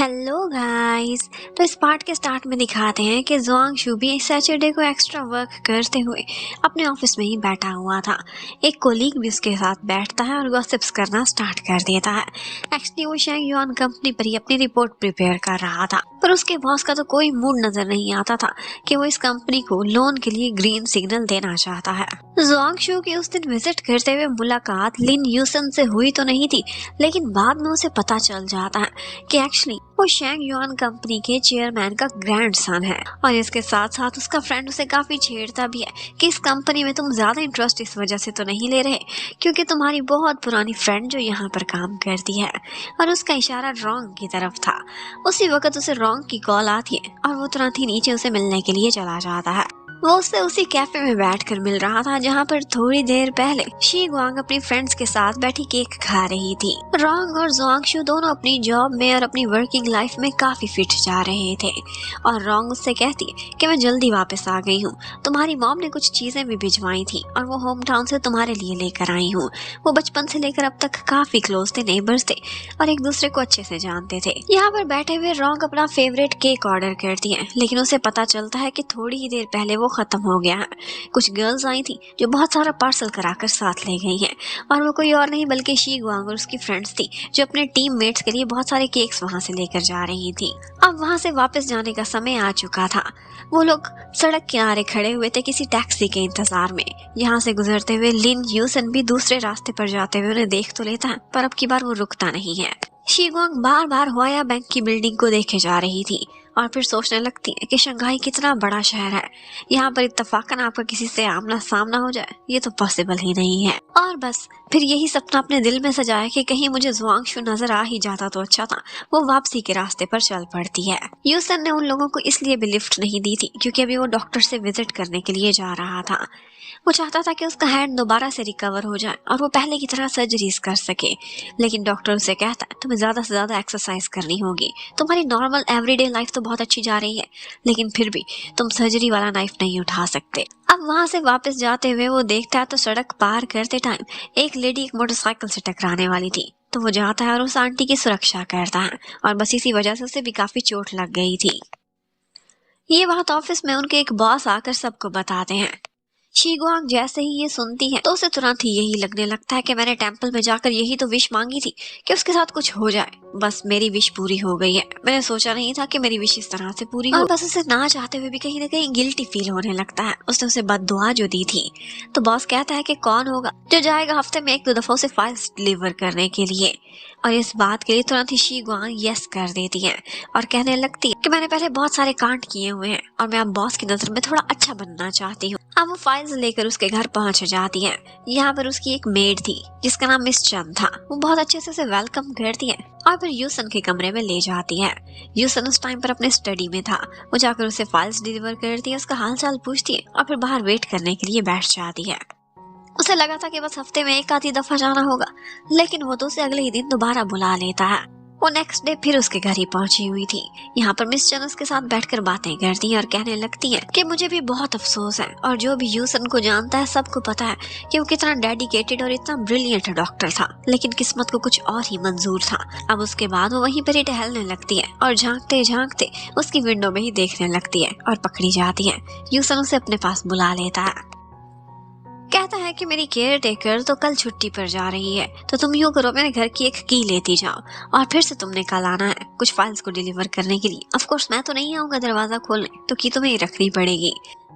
Hello guys. तो इस part के स्टार्ट में दिखाते हैं कि जुआंग शू भी सैटरडे को एक्स्ट्रा वर्क करते हुए अपने ऑफिस में ही बैठा हुआ था। एक कोलीग भी उसके साथ बैठता है और गॉसिप्स करना स्टार्ट कर देता है। एक्चुअली वो शेंग युआन कंपनी पर ही अपनी रिपोर्ट प्रिपेयर कर रहा था, पर उसके बॉस का तो कोई मूड नजर नहीं आता था कि वो इस कंपनी को लोन के लिए ग्रीन सिग्नल देना चाहता है। जुआंग शू की उस दिन विजिट करते हुए मुलाकात लिन यूसन से हुई तो नहीं थी, लेकिन बाद में उसे पता चल जाता है कि एक्चुअली वो शेंग युआन कंपनी के चेयरमैन का ग्रैंडसन है। और इसके साथ साथ उसका फ्रेंड उसे काफी छेड़ता भी है कि इस कंपनी में तुम ज्यादा इंटरेस्ट इस वजह से तो नहीं ले रहे क्योंकि तुम्हारी बहुत पुरानी फ्रेंड जो यहाँ पर काम करती है। और उसका इशारा रॉन्ग की तरफ था। उसी वक्त उसे रॉन्ग की कॉल आती है और वो तुरंत ही नीचे उसे मिलने के लिए चला जाता है। वो उससे उसी कैफे में बैठकर मिल रहा था जहाँ पर थोड़ी देर पहले शी गुआंग अपनी फ्रेंड्स के साथ बैठी केक खा रही थी। रॉन्ग और जुआंग शू दोनों अपनी जॉब में और अपनी वर्किंग लाइफ में काफी फिट जा रहे थे। और रॉन्ग उससे कहती है कि मैं जल्दी वापस आ गई हूँ, तुम्हारी मॉम ने कुछ चीजें भी भिजवाई थी और वो होम टाउन से तुम्हारे लिए लेकर आई हूँ। वो बचपन से लेकर अब तक काफी क्लोज थे, नेबर्स थे और एक दूसरे को अच्छे से जानते थे। यहाँ पर बैठे हुए रॉन्ग अपना फेवरेट केक ऑर्डर करती है, लेकिन उसे पता चलता है कि थोड़ी ही देर पहले वो खत्म हो गया है। कुछ गर्ल्स आई थी जो बहुत सारा पार्सल कराकर साथ ले गई हैं और वो कोई और नहीं बल्कि शी गुआंग और उसकी फ्रेंड्स थी जो अपने टीममेट्स के लिए बहुत सारे केक्स वहां से लेकर जा रही थी। अब वहां से वापस जाने का समय आ चुका था। वो लोग सड़क किनारे खड़े हुए थे किसी टैक्सी के इंतजार में। यहाँ से गुजरते हुए लिन यूसन भी दूसरे रास्ते पर जाते हुए उन्हें देख तो लेता है, पर अब की बार वो रुकता नहीं है। शी गुआंग बार बार हुआया बैंक की बिल्डिंग को देखे जा रही थी और फिर सोचने लगती है कि शंघाई कितना बड़ा शहर है, यहाँ पर इत्तेफाकन आपका किसी से आमना सामना हो जाए ये तो पॉसिबल ही नहीं है। और बस फिर यही सपना अपने दिल में सजाया कि कहीं मुझे जुआंग शू नजर आ ही जाता तो अच्छा था। वो वापसी के रास्ते पर चल पड़ती है। यूसन ने उन लोगों को इसलिए भी लिफ्ट नहीं दी थी क्योंकि अभी वो डॉक्टर से विजिट करने के लिए जा रहा था। वो चाहता था कि उसका हैंड दोबारा से रिकवर हो जाए और वो पहले की तरह सर्जरीज कर सके, लेकिन डॉक्टर उसे कहता है तुम्हें ज्यादा से ज्यादा एक्सरसाइज करनी होगी, तुम्हारी नॉर्मल एवरीडे लाइफ तो बहुत अच्छी जा रही है लेकिन फिर भी तुम सर्जरी वाला नाइफ नहीं उठा सकते। अब वहां से वापस जाते हुए वो देखता है तो सड़क पार करते टाइम एक लेडी एक मोटरसाइकिल से टकराने वाली थी, तो वो जाता है और उस आंटी की सुरक्षा करता है और बस इसी वजह से उसे भी काफी चोट लग गई थी। ये बात ऑफिस में उनके एक बॉस आकर सबको बताते हैं। शी गुआंग जैसे ही ये सुनती है तो उसे तुरंत ही यही लगने लगता है कि मैंने टेंपल में जाकर यही तो विश मांगी थी कि उसके साथ कुछ हो जाए। बस मेरी विश पूरी हो गई है। मैंने सोचा नहीं था कि मेरी विश इस तरह से पूरी हो। बस उसे ना चाहते हुए भी कहीं ना कहीं गिल्टी फील होने लगता है। उसने उसे बद्दुआ जो दी थी, तो बॉस कहता है कि कौन होगा जो जाएगा हफ्ते में 1-2 दफा उसे फाइल्स डिलीवर करने के लिए। और इस बात के लिए तुरंत ही शी गुआंग यस कर देती है और कहने लगती है कि मैंने पहले बहुत सारे कांड किए हुए हैं और मैं अब बॉस की नजर में थोड़ा अच्छा बनना चाहती हूँ। अब वो फाइल्स लेकर उसके घर पहुंच जाती है। यहाँ पर उसकी एक मेड थी जिसका नाम मिस चंद था। वो बहुत अच्छे से उसे वेलकम करती है और फिर यूसन के कमरे में ले जाती है। यूसन उस टाइम पर अपने स्टडी में था। वो जाकर उसे फाइल्स डिलीवर करती है, उसका हालचाल पूछती है और फिर बाहर वेट करने के लिए बैठ जाती है। उसे लगा था कि बस हफ्ते में 1 आधी दफा जाना होगा, लेकिन वो तो उसे अगले ही दिन दोबारा बुला लेता है। वो नेक्स्ट डे फिर उसके घर ही पहुंची हुई थी। यहाँ पर मिस चन उसके साथ बैठकर बातें करती है और कहने लगती है कि मुझे भी बहुत अफसोस है और जो भी यूसन को जानता है सबको पता है कि वो कितना डेडिकेटेड और इतना ब्रिलियंट डॉक्टर था, लेकिन किस्मत को कुछ और ही मंजूर था। अब उसके बाद वो वहीं पर ही टहलने लगती है और झांकते झांकते उसकी विंडो में ही देखने लगती है और पकड़ी जाती है। यूसन उसे अपने पास बुला लेता है, कहता है कि मेरी केयर टेकर तो कल छुट्टी पर जा रही है, तो तुम यूँ करो मेरे घर की एक की लेती जाओ और फिर से तुमने कल आना है कुछ फाइल्स को डिलीवर करने के लिए। ऑफ कोर्स मैं तो नहीं आऊंगा दरवाजा खोलने, तो की तुम्हें ही रखनी पड़ेगी।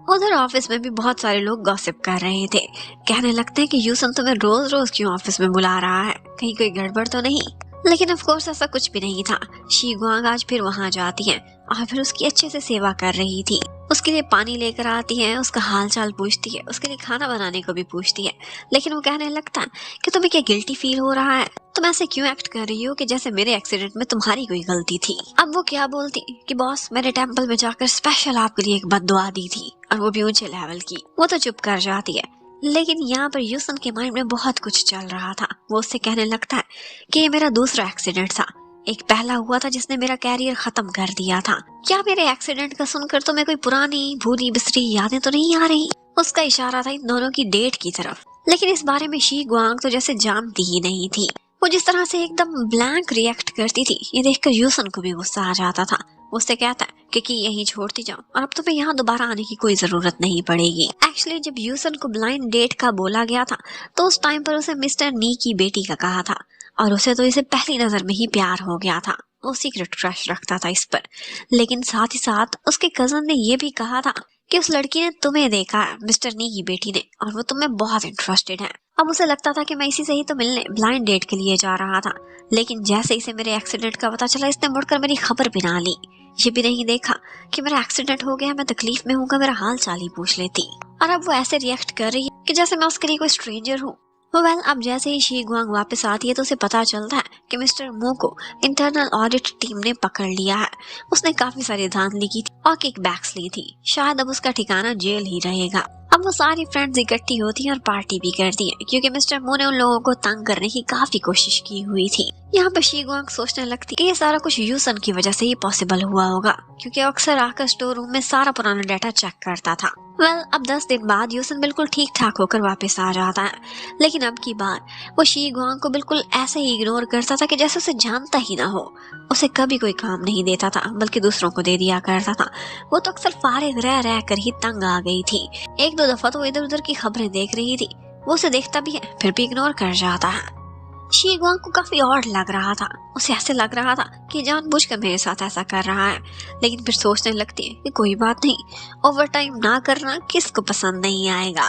उधर ऑफिस में भी बहुत सारे लोग गॉसिप कर रहे थे। कहने लगते हैं कि यूसन तुम्हें रोज रोज क्यों ऑफिस में बुला रहा है, कहीं कोई गड़बड़ तो नहीं। लेकिन ऑफ कोर्स ऐसा कुछ भी नहीं था। शी गुआंग आज फिर वहां जाती है और फिर उसकी अच्छे से सेवा कर रही थी। उसके लिए पानी लेकर आती है, उसका हाल चाल पूछती है, उसके लिए खाना बनाने को भी पूछती है। लेकिन वो कहने लगता है कि तुम्हें क्या गिल्टी फील हो रहा है, तुम ऐसे क्यों एक्ट कर रही हो कि जैसे मेरे एक्सीडेंट में तुम्हारी कोई गलती थी। अब वो क्या बोलती कि बॉस मैंने टेंपल में जाकर स्पेशल आपके लिए एक बद्दुआ दी थी और वो भी ऊंचे लेवल की। वो तो चुप कर जाती है, लेकिन यहाँ पर यूसन के माइंड में बहुत कुछ चल रहा था। वो उससे कहने लगता है कि ये मेरा दूसरा एक्सीडेंट था, एक पहला हुआ था जिसने मेरा कैरियर खत्म कर दिया था। क्या मेरे एक्सीडेंट का सुनकर तुम्हें कोई पुरानी भूली बिसरी यादें तो नहीं आ रही। उसका इशारा था इन दोनों की डेट की तरफ, लेकिन इस बारे में शी गुआंग तो जैसे जानती ही नहीं थी। वो जिस तरह से एकदम ब्लैंक रिएक्ट करती थी, ये देखकर यूसन को भी गुस्सा आ जाता था। उससे कहता है कि यहीं छोड़ती जाओ और अब तुम्हें यहाँ दोबारा आने की कोई जरूरत नहीं पड़ेगी। एक्चुअली जब यूसन को ब्लाइंड डेट का बोला गया था तो उस टाइम पर उसे मिस्टर नी की बेटी का कहा था और उसे तो इसे पहली नजर में ही प्यार हो गया था। वो सीक्रेट क्रश रखता था इस पर, लेकिन साथ ही साथ उसके कजन ने ये भी कहा था कि उस लड़की ने तुम्हें देखा है, मिस्टर नी की बेटी ने, और वो तुम्हें बहुत इंटरेस्टेड है। अब उसे लगता था कि मैं इसी से ही तो मिलने ब्लाइंड डेट के लिए जा रहा था, लेकिन जैसे इसे मेरे एक्सीडेंट का पता चला इसने मुड़कर मेरी खबर भी ना ली। ये भी नहीं देखा कि मेरा एक्सीडेंट हो गया, मैं तकलीफ में हूँ, मेरा हाल चाल ही पूछ लेती। और अब वो ऐसे रिएक्ट कर रही है कि जैसे मैं उसके लिए कोई स्ट्रेंजर हूँ। वेल, अब जैसे ही शी गुआंग वापस आती है तो उसे पता चलता है कि मिस्टर मो को इंटरनल ऑडिट टीम ने पकड़ लिया है। उसने काफी सारी धांधली की थी और किकबैक्स ली थी। शायद अब उसका ठिकाना जेल ही रहेगा। अब वो सारी फ्रेंड्स इकट्ठी होती है और पार्टी भी करती है, क्योंकि मिस्टर मो ने उन लोगों को तंग करने की काफी कोशिश की हुई थी। यहाँ पर शी गुआंग सोचने लगती कि ये सारा कुछ यूसन की वजह से ही पॉसिबल हुआ होगा, क्योंकि अक्सर आकर स्टोर रूम में सारा पुराना डाटा चेक करता था। वेल, अब 10 दिन बाद यूसन बिल्कुल ठीक ठाक होकर वापस आ जाता है, लेकिन अब की बार वो शी गुआंग को बिल्कुल ऐसे ही इग्नोर करता था कि जैसे उसे जानता ही ना हो। उसे कभी कोई काम नहीं देता था, बल्कि दूसरों को दे दिया करता था। वो तो अक्सर फारिग रह रह कर ही तंग आ गई थी। एक दो दफा तो इधर उधर की खबरें देख रही थी, वो उसे देखता भी है फिर भी इग्नोर कर जाता है। शी गुआंग को काफी ऑड लग रहा था। उसे ऐसे लग रहा था कि जानबूझकर मेरे साथ ऐसा कर रहा है, लेकिन फिर सोचने लगती है कि कोई बात नहीं, ओवर टाइम ना करना किसको पसंद नहीं आएगा।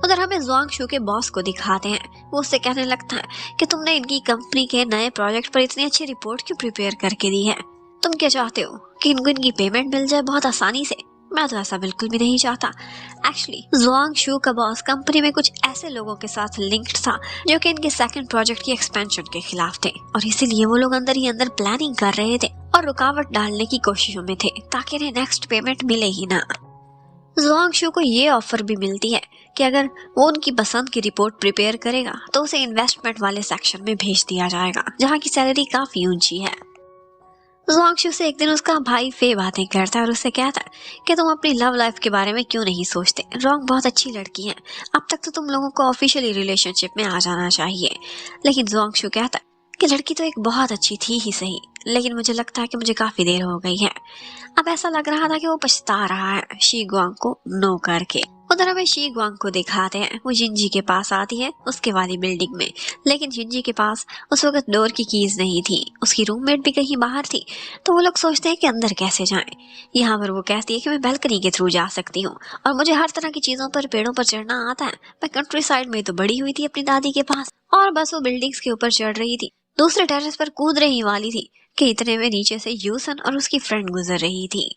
उधर हमें ज़ुआंग शू के बॉस को दिखाते हैं। वो उससे कहने लगता है कि तुमने इनकी कंपनी के नए प्रोजेक्ट पर इतनी अच्छी रिपोर्ट क्यों प्रिपेयर करके दी है? तुम क्या चाहते हो कि इनको इनकी पेमेंट मिल जाए बहुत आसानी से? मैं तो ऐसा बिल्कुल भी नहीं चाहता। एक्चुअली ज़ुआंग शू का बॉस कंपनी में कुछ ऐसे लोगों के साथ लिंक्ड था जो कि इनके सेकंड प्रोजेक्ट की एक्सपेंशन के खिलाफ थे, और इसीलिए वो लोग अंदर ही अंदर प्लानिंग कर रहे थे और रुकावट डालने की कोशिशों में थे ताकि इन्हें नेक्स्ट पेमेंट मिले ही ना। ज़ुआंग शू को ये ऑफर भी मिलती है कि अगर वो उनकी पसंद की रिपोर्ट प्रिपेयर करेगा तो उसे इन्वेस्टमेंट वाले सेक्शन में भेज दिया जाएगा, जहाँ की सैलरी काफी ऊंची है। ज़ुआंग शू से एक दिन उसका भाई फे बातें करता है और उससे कहता है कि तुम अपनी लव लाइफ के बारे में क्यों नहीं सोचते? रॉन्ग बहुत अच्छी लड़की है, अब तक तो तुम लोगों को ऑफिशियली रिलेशनशिप में आ जाना चाहिए। लेकिन ज़ुआंग शू कहता है कि लड़की तो एक बहुत अच्छी थी ही सही, लेकिन मुझे लगता है कि मुझे काफी देर हो गई है। अब ऐसा लग रहा था कि वो पछता रहा है शी गुआंग को नो करके। उधर हमें शी गुआंग को दिखाते हैं। वो जिंजी के पास आती है उसके वाली बिल्डिंग में, लेकिन जिंजी के पास उस वक्त डोर की कीज नहीं थी। उसकी रूममेट भी कहीं बाहर थी, तो वो लोग सोचते हैं कि अंदर कैसे जाएं। यहाँ पर वो कहती है कि मैं बैल्कनी के थ्रू जा सकती हूँ और मुझे हर तरह की चीजों पर, पेड़ों पर चढ़ना आता है। मैं कंट्री साइड में तो बड़ी हुई थी अपनी दादी के पास, और बस वो बिल्डिंग्स के ऊपर चढ़ रही थी, दूसरे टेरेस पर कूद रही वाली थी कि इतने में नीचे से यूसन और उसकी फ्रेंड गुजर रही थी।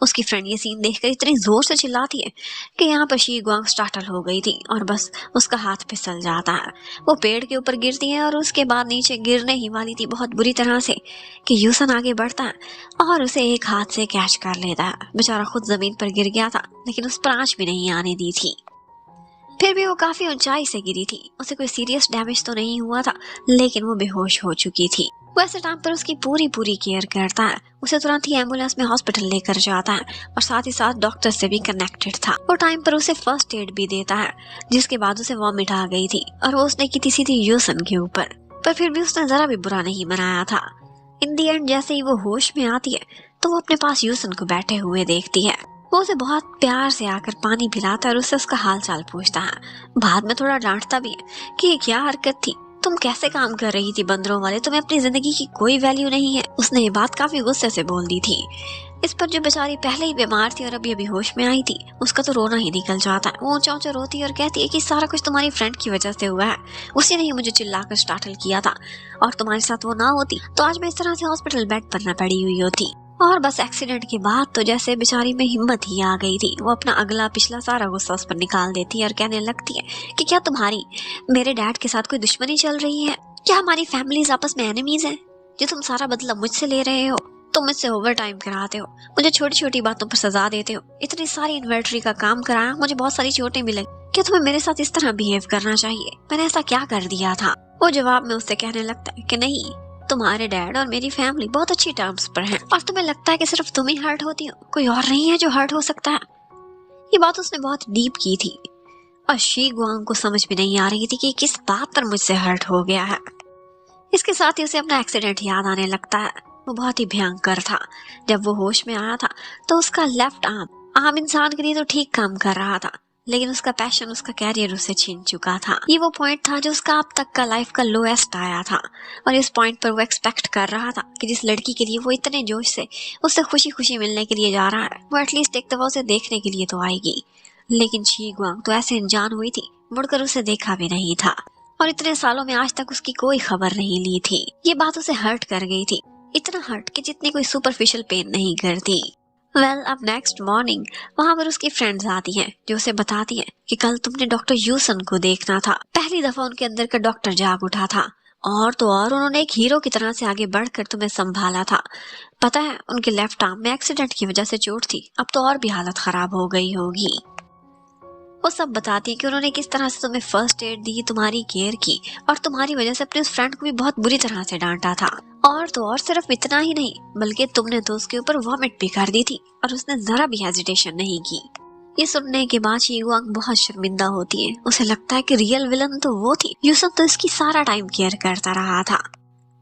उसकी फ्रेंड ये सीन देखकर इतनी जोर से चिल्लाती है कि यहाँ पर शी गुआंग स्टार्टल हो गई थी और बस उसका हाथ फिसल जाता है। वो पेड़ के ऊपर गिरती है और उसके बाद नीचे गिरने ही वाली थी बहुत बुरी तरह से कि यूसन आगे बढ़ता है और उसे एक हाथ से कैच कर लेता है। बेचारा खुद जमीन पर गिर गया था, लेकिन उस पर आंच भी नहीं आने दी थी। फिर भी वो काफी ऊंचाई से गिरी थी। उसे कोई सीरियस डैमेज तो नहीं हुआ था, लेकिन वो बेहोश हो चुकी थी। वो ऐसे टाइम पर उसकी पूरी केयर करता है। उसे तुरंत ही एम्बुलेंस में हॉस्पिटल लेकर जाता है और साथ ही साथ डॉक्टर से भी कनेक्टेड था। वो टाइम पर उसे फर्स्ट एड भी देता है, जिसके बाद उसे वॉमिट आ गई थी और वो उसने की थी सीधी यूसन के ऊपर, पर फिर भी उसने जरा भी बुरा नहीं मनाया था। इन दी एंड जैसे ही वो होश में आती है तो वो अपने पास यूसन को बैठे हुए देखती है। वो उसे बहुत प्यार से आकर पानी पिलाता है और उससे उसका हाल चाल पूछता है। बाद में थोड़ा डांटता भी है कि ये क्या हरकत थी, तुम कैसे काम कर रही थी बंदरों वाले, तुम्हें अपनी जिंदगी की कोई वैल्यू नहीं है। उसने ये बात काफी गुस्से से बोल दी थी। इस पर जो बेचारी पहले ही बीमार थी और अभी अभी होश में आई थी, उसका तो रोना ही निकल जाता है। वो ऊंचा ऊंचा रोती है और कहती है कि सारा कुछ तुम्हारी फ्रेंड की वजह से हुआ है, उसी ने ही मुझे चिल्लाकर स्टार्टल किया था, और तुम्हारे साथ वो ना होती तो आज मैं इस तरह से हॉस्पिटल बेड पर न पड़ी हुई होती। और बस एक्सीडेंट के बाद तो जैसे बेचारी में हिम्मत ही आ गई थी। वो अपना अगला पिछला सारा गुस्सा उस पर निकाल देती है और कहने लगती है कि क्या तुम्हारी मेरे डैड के साथ कोई दुश्मनी चल रही है? क्या हमारी फैमिलीज आपस में एनिमीज हैं? जो तुम सारा बदला मुझसे ले रहे हो, तुम मुझसे ओवर टाइम कराते हो, मुझे छोटी छोटी बातों पर सजा देते हो, इतनी सारी इन्वेंट्री का काम कराया, मुझे बहुत सारी चोटें भी लगी, क्या तुम्हें मेरे साथ इस तरह बिहेव करना चाहिए? मैंने ऐसा क्या कर दिया था? वो जवाब में उससे कहने लगता है कि नहीं, तुम्हारे डैड और मेरी फैमिली बहुत अच्छी टर्म्स पर हैं और तुम्हें लगता है कि सिर्फ तुम ही हर्ट होती हो, कोई और नहीं है जो हर्ट हो सकता है। ये बात उसने बहुत डीप की थी और शी गुआंग को समझ भी नहीं आ रही थी कि किस बात पर मुझसे हर्ट हो गया है। इसके साथ ही उसे अपना एक्सीडेंट याद आने लगता है। वो बहुत ही भयंकर था। जब वो होश में आया था तो उसका लेफ्ट आर्म आम इंसान के लिए तो ठीक काम कर रहा था, लेकिन उसका पैशन, उसका कैरियर उसे छीन चुका था। ये वो पॉइंट था जो उसका अब तक का लाइफ का लोएस्ट आया था, और इस पॉइंट पर वो एक्सपेक्ट कर रहा था कि जिस लड़की के लिए वो इतने जोश से उससे खुशी खुशी मिलने के लिए जा रहा है, वो एटलीस्ट एक दफा उसे देखने के लिए तो आएगी। लेकिन शी गुआंग तो ऐसे अनजान हुई थी, मुड़कर उसे देखा भी नहीं था, और इतने सालों में आज तक उसकी कोई खबर नहीं ली थी। ये बात उसे हर्ट कर गई थी, इतना हर्ट कि जितनी कोई सुपरफिशियल पेन नहीं करती। अब नेक्स्ट मॉर्निंग वहाँ पर उसकी फ्रेंड्स आती हैं, जो उसे बताती हैं कि कल तुमने डॉक्टर यूसन को देखना था। पहली दफा उनके अंदर का डॉक्टर जाग उठा था, और तो और उन्होंने एक हीरो की तरह से आगे बढ़कर तुम्हें संभाला था। पता है, उनके लेफ्ट आर्म में एक्सीडेंट की वजह से चोट थी, अब तो और भी हालत खराब हो गई होगी। वो सब बताती है कि उन्होंने किस तरह से तुम्हें फर्स्ट एड दी, तुम्हारी केयर की, और तुम्हारी वजह से अपने उस फ्रेंड को भी बहुत बुरी तरह से डांटा था। और तो और सिर्फ इतना ही नहीं, बल्कि तुमने तो उसके ऊपर वॉमिट भी कर दी थी, और उसने जरा भी हेजिटेशन नहीं की। ये सुनने के बाद शी गुआंग बहुत शर्मिंदा होती है। उसे लगता है कि रियल विलन तो वो थी, यूसुफ तो इसकी सारा टाइम केयर करता रहा था।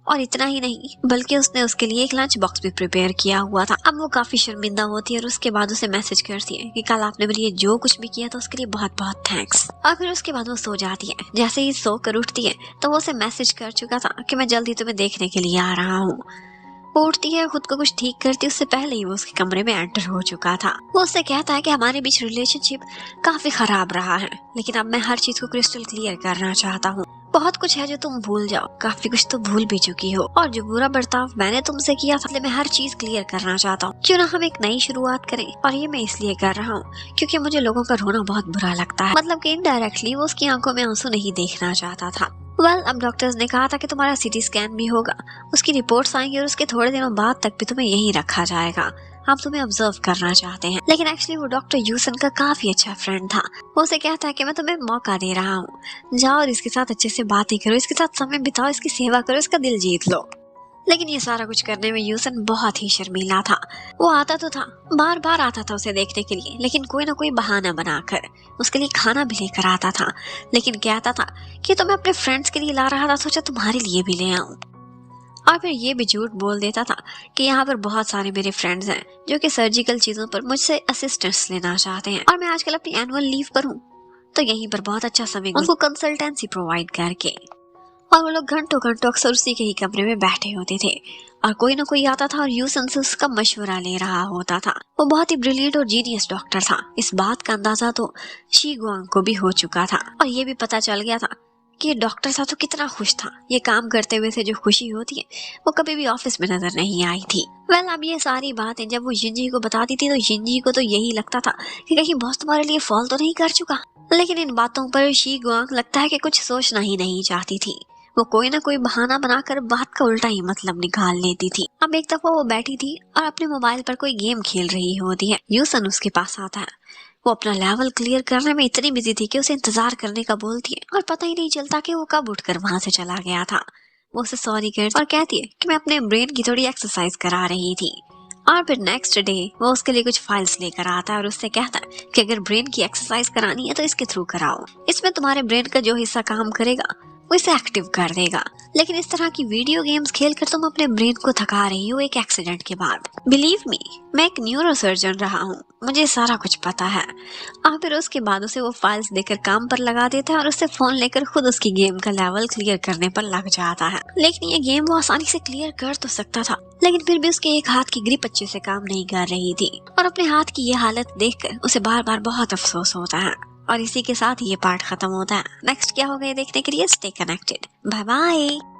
और इतना ही नहीं, बल्कि उसने उसके लिए एक लंच बॉक्स भी प्रिपेयर किया हुआ था। अब वो काफी शर्मिंदा होती है, और उसके बाद उसे मैसेज करती है कि कल आपने मेरे लिए जो कुछ भी किया था उसके लिए बहुत बहुत थैंक्स। और फिर उसके बाद वो सो जाती है। जैसे ही सो कर उठती है तो वो उसे मैसेज कर चुका था कि मैं जल्दी तुम्हें देखने के लिए आ रहा हूँ। वो उठती है, खुद को कुछ ठीक करती, उससे पहले ही वो उसके कमरे में एंटर हो चुका था। वो उससे कहता है कि हमारे बीच रिलेशनशिप काफी खराब रहा है, लेकिन अब मैं हर चीज को क्रिस्टल क्लियर करना चाहता हूँ। बहुत कुछ है जो तुम भूल जाओ, काफी कुछ तो भूल भी चुकी हो, और जो बुरा बर्ताव मैंने तुमसे किया था, मैं हर चीज क्लियर करना चाहता हूँ। क्यों ना हम एक नई शुरुआत करें। और ये मैं इसलिए कर रहा हूँ क्योंकि मुझे लोगों का रोना बहुत बुरा लगता है। मतलब कि इनडायरेक्टली वो उसकी आंखों में आंसू नहीं देखना चाहता था। अब डॉक्टर्स ने कहा था कि तुम्हारा सीटी स्कैन भी होगा, उसकी रिपोर्ट्स आएंगी, और उसके थोड़े दिनों बाद तक भी तुम्हें यहीं रखा जाएगा। हम तुम्हें ऑब्जर्व करना चाहते हैं। लेकिन एक्चुअली वो डॉक्टर यूसन का काफी अच्छा फ्रेंड था। वो उसे कहता है कि मैं तुम्हें मौका दे रहा हूँ, जाओ और इसके साथ अच्छे से बातें करो, इसके साथ समय बिताओ, इसकी सेवा करो, इसका दिल जीत लो। लेकिन ये सारा कुछ करने में यूसन बहुत ही शर्मीला था। वो आता तो था, बार बार आता था उसे देखने के लिए, लेकिन कोई ना कोई बहाना बनाकर उसके लिए खाना भी लेकर आता था। लेकिन कहता था कि तो मैं अपने फ्रेंड्स के लिए ला रहा था, सोचा तुम्हारे लिए भी ले आऊं। और फिर ये भी झूठ बोल देता था कि यहाँ पर बहुत सारे मेरे फ्रेंड्स हैं जो कि सर्जिकल चीजों पर मुझसे असिस्टेंस लेना चाहते हैं, और मैं आजकल अपनी एनुअल लीव पर हूँ, तो यहीं पर बहुत अच्छा समय उनको कंसल्टेंसी प्रोवाइड करके। और वो लोग घंटों घंटों अक्सर उसी के ही कमरे में बैठे होते थे, और कोई ना कोई आता था और यूसन से उसका मशवरा ले रहा होता था। वो बहुत ही ब्रिलियंट और जीनियस डॉक्टर था। इस बात का अंदाजा तो शी गुआंग को भी हो चुका था, और ये भी पता चल गया था कि डॉक्टर था तो कितना खुश था। ये काम करते हुए से जो खुशी होती है वो कभी भी ऑफिस में नजर नहीं आई थी। अब ये सारी बातें जब वो यिनजी को बताती थी तो यिनजी को तो यही लगता था कि कहीं बॉस तुम्हारे लिए फॉल तो नहीं कर चुका। लेकिन इन बातों पर शी गुआंग लगता है कि कुछ सोचना ही नहीं चाहती थी। वो कोई ना कोई बहाना बनाकर बात का उल्टा ही मतलब निकाल लेती थी। अब एक दफा वो बैठी थी और अपने मोबाइल पर कोई गेम खेल रही होती है। यूसन उसके पास आता है। वो अपना लेवल क्लियर करने में इतनी बिजी थी कि उसे इंतजार करने का बोलती है, और पता ही नहीं चलता कि वो कब उठकर वहां से चला गया था। वो उसे सॉरी कहती और कहती है कि मैं अपने ब्रेन की थोड़ी एक्सरसाइज करा रही थी। और फिर नेक्स्ट डे वो उसके लिए कुछ फाइल्स लेकर आता है और उससे कहता है कि अगर ब्रेन की एक्सरसाइज करानी है तो इसके थ्रू कराओ, इसमें तुम्हारे ब्रेन का जो हिस्सा काम करेगा वो इसे एक्टिव कर देगा। लेकिन इस तरह की वीडियो गेम्स खेलकर तुम अपने ब्रेन को थका रही हो एक एक्सीडेंट के बाद। बिलीव मी, मैं एक न्यूरोसर्जन रहा हूँ, मुझे सारा कुछ पता है। और फिर उसके बाद उसे वो फाइल्स देकर काम पर लगा देता है और उससे फोन लेकर खुद उसकी गेम का लेवल क्लियर करने पर लग जाता है। लेकिन ये गेम वो आसानी से क्लियर कर तो सकता था, लेकिन फिर भी उसके एक हाथ की ग्रिप अच्छे से काम नहीं कर रही थी, और अपने हाथ की ये हालत देखकर उसे बार बार बहुत अफसोस होता है। और इसी के साथ ये पार्ट खत्म होता है। नेक्स्ट क्या होगा ये देखने के लिए स्टे कनेक्टेड। Bye bye.